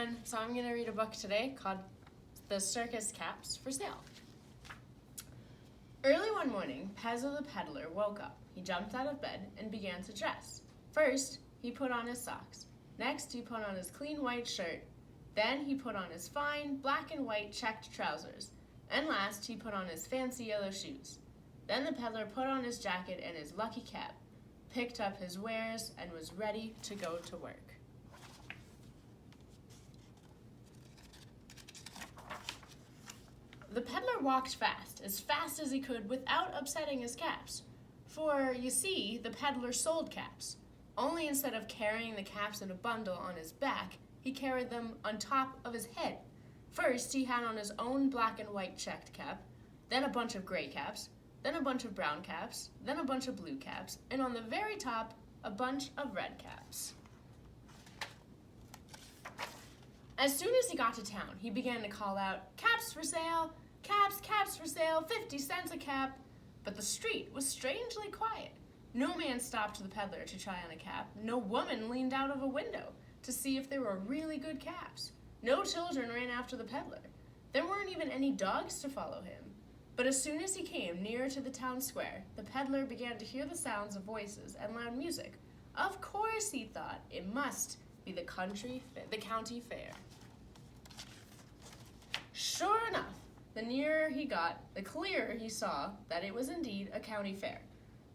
everyone. So I'm going to read a book today called The Circus Caps for Sale. Early one morning, Pezzo the peddler woke up. He jumped out of bed and began to dress. First, he put on his socks. Next, he put on his clean white shirt. Then he put on his fine black and white checked trousers. And last, he put on his fancy yellow shoes. Then the peddler put on his jacket and his lucky cap, picked up his wares, and was ready to go to work. The peddler walked fast as he could without upsetting his caps. For, you see, the peddler sold caps. Only instead of carrying the caps in a bundle on his back, he carried them on top of his head. First, he had on his own black and white checked cap, then a bunch of gray caps, then a bunch of brown caps, then a bunch of blue caps, and on the very top, a bunch of red caps. As soon as he got to town, he began to call out, "Caps for sale! Caps for sale, 50 cents a cap." But the street was strangely quiet. No man stopped the peddler to try on a cap. No woman leaned out of a window to see if there were really good caps. No children ran after the peddler. There weren't even any dogs to follow him. But as soon as he came nearer to the town square, the peddler began to hear the sounds of voices and loud music. Of course, he thought, it must be the county fair. Sure enough, the nearer he got, the clearer he saw that it was indeed a county fair.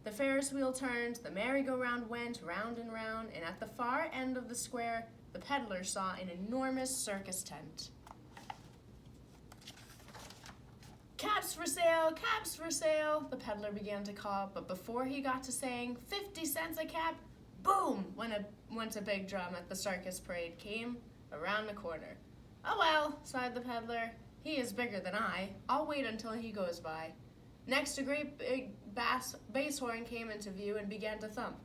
The Ferris wheel turned, the merry-go-round went round and round, and at the far end of the square, the peddler saw an enormous circus tent. "Caps for sale," the peddler began to call, but before he got to saying 50 cents a cap, boom, went a big drum at the circus parade came around the corner. "Oh well," sighed the peddler, "he is bigger than I. I'll wait until he goes by." Next, a great big bass horn came into view and began to thump.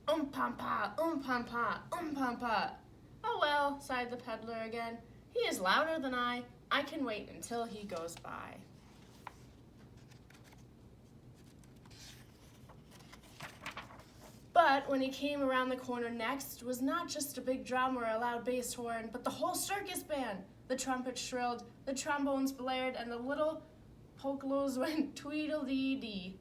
Pam-pa, pam-pa, pam-pa. "Oh well," sighed the peddler again, "he is louder than I. I can wait until he goes by." But when he came around the corner next was not just a big drum or a loud bass horn, but the whole circus band. The trumpets shrilled, the trombones blared, and the little polkas went tweedledee-dee.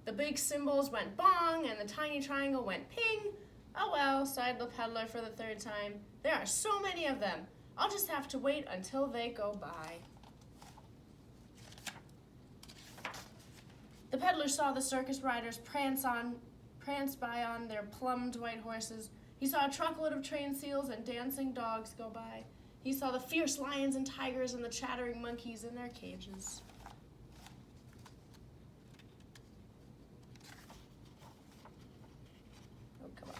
The big cymbals went bong, and the tiny triangle went ping. "Oh well," sighed the peddler for the third time, "there are so many of them. I'll just have to wait until they go by." The peddler saw the circus riders prance by on their plumed white horses. He saw a truckload of trained seals and dancing dogs go by. He saw the fierce lions and tigers and the chattering monkeys in their cages. Oh, come on.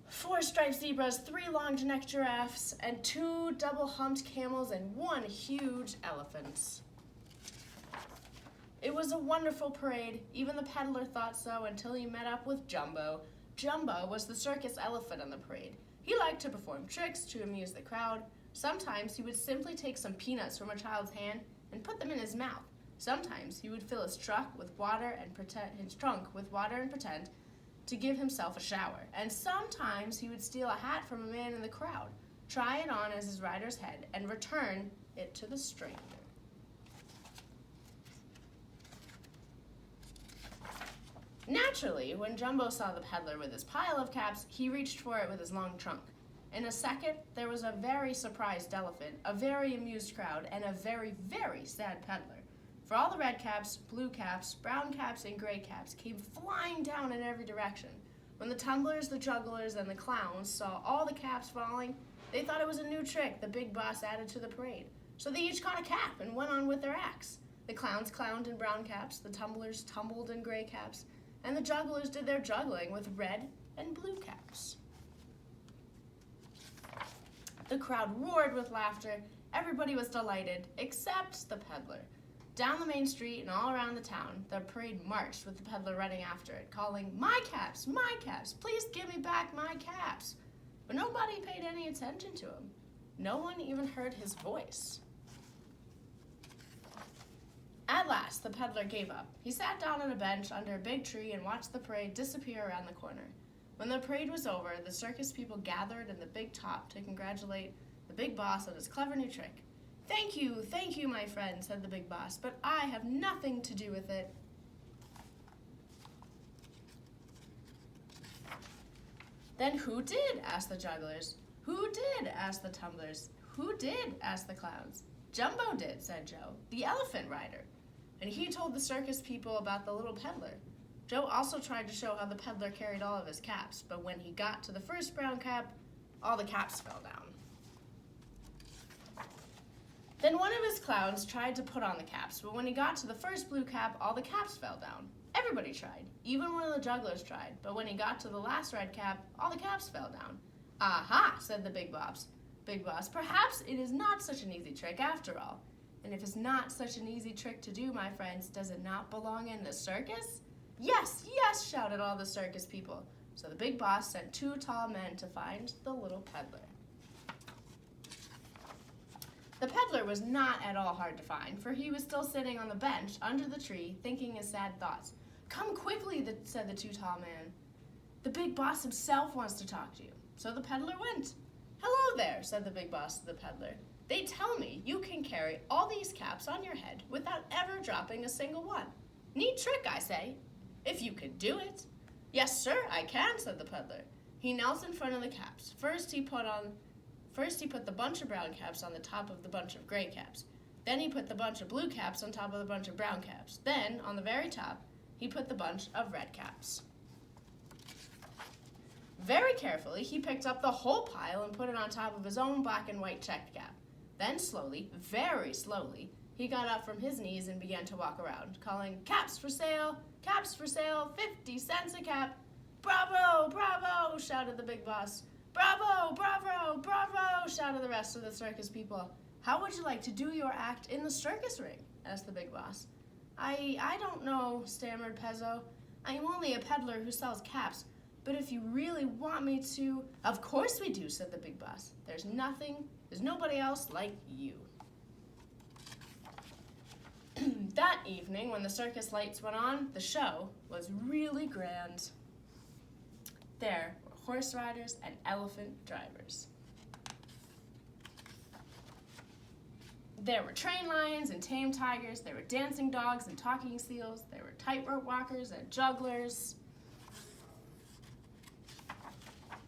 4 striped zebras, 3 long-necked giraffes, and 2 double-humped camels and 1 huge elephant. It was a wonderful parade. Even the peddler thought so until he met up with Jumbo. Jumbo was the circus elephant on the parade. He liked to perform tricks to amuse the crowd. Sometimes he would simply take some peanuts from a child's hand and put them in his mouth. Sometimes he would fill his trunk with water and pretend to give himself a shower. And sometimes he would steal a hat from a man in the crowd, try it on as his rider's head, and return it to the stranger. Naturally, when Jumbo saw the peddler with his pile of caps, he reached for it with his long trunk. In a second, there was a very surprised elephant, a very amused crowd, and a very, very sad peddler. For all the red caps, blue caps, brown caps, and gray caps came flying down in every direction. When the tumblers, the jugglers, and the clowns saw all the caps falling, they thought it was a new trick the big boss added to the parade. So they each caught a cap and went on with their acts. The clowns clowned in brown caps, the tumblers tumbled in gray caps, and the jugglers did their juggling with red and blue caps. The crowd roared with laughter. Everybody was delighted, except the peddler. Down the main street and all around the town, the parade marched with the peddler running after it, calling, my caps, please give me back my caps." But nobody paid any attention to him. No one even heard his voice. At last, the peddler gave up. He sat down on a bench under a big tree and watched the parade disappear around the corner. When the parade was over, the circus people gathered in the big top to congratulate The big boss on his clever new trick. Thank you, my friend, said the big boss, but I have nothing to do with it. Then who did? Asked the jugglers. Who did? Asked the tumblers. Who did? Asked the clowns. Jumbo did, said Joe, the elephant rider. And he told the circus people about the little peddler. Joe also tried to show how the peddler carried all of his caps, but when he got to the first brown cap, all the caps fell down. Then one of his clowns tried to put on the caps, but when he got to the first blue cap, all the caps fell down. Everybody tried. Even one of the jugglers tried, but when he got to the last red cap, all the caps fell down. Aha, said the big boss. Big boss, perhaps it is not such an easy trick after all. And if it's not such an easy trick to do, my friends, does it not belong in the circus? Yes, yes, shouted all the circus people. So the big boss sent 2 tall men to find the little peddler. The peddler was not at all hard to find, for he was still sitting on the bench under the tree, thinking his sad thoughts. Come quickly, said the 2 tall men. The big boss himself wants to talk to you. So the peddler went. Hello there, said the big boss to the peddler. They tell me you can carry all these caps on your head without ever dropping a single one. Neat trick, I say, if you could do it. Yes, sir, I can, said the peddler. He knelt in front of the caps. First he put the bunch of brown caps on the top of the bunch of gray caps. Then he put the bunch of blue caps on top of the bunch of brown caps. Then, on the very top, he put the bunch of red caps. Very carefully, he picked up the whole pile and put it on top of his own black and white checked cap. Then slowly, very slowly, he got up from his knees and began to walk around, calling, caps for sale, 50 cents a cap. Bravo, bravo, shouted the big boss. Bravo, bravo, bravo, shouted the rest of the circus people. How would you like to do your act in the circus ring? Asked the big boss. I don't know, stammered Pezzo. I am only a peddler who sells caps, but if you really want me to... Of course we do, said the big boss. There's nobody else like you. That evening, when the circus lights went on, the show was really grand. There were horse riders and elephant drivers. There were train lions and tame tigers. There were dancing dogs and talking seals. There were tightrope walkers and jugglers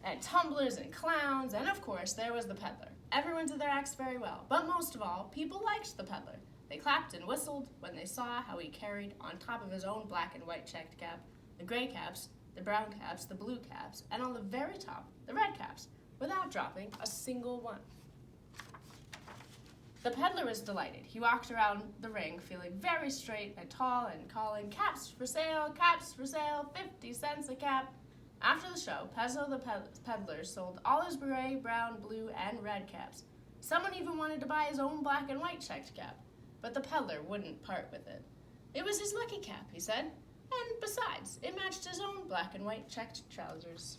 and tumblers and clowns. And of course, there was the peddler. Everyone did their acts very well, but most of all, people liked the peddler. They clapped and whistled when they saw how he carried on top of his own black and white checked cap the gray caps, the brown caps, the blue caps, and on the very top, the red caps, without dropping a single one. The peddler was delighted. He walked around the ring feeling very straight and tall and calling, caps for sale, 50 cents a cap. After the show, Pezzo the peddler sold all his gray, brown, blue, and red caps. Someone even wanted to buy his own black and white checked cap, but the peddler wouldn't part with it. It was his lucky cap, he said, and besides, it matched his own black and white checked trousers.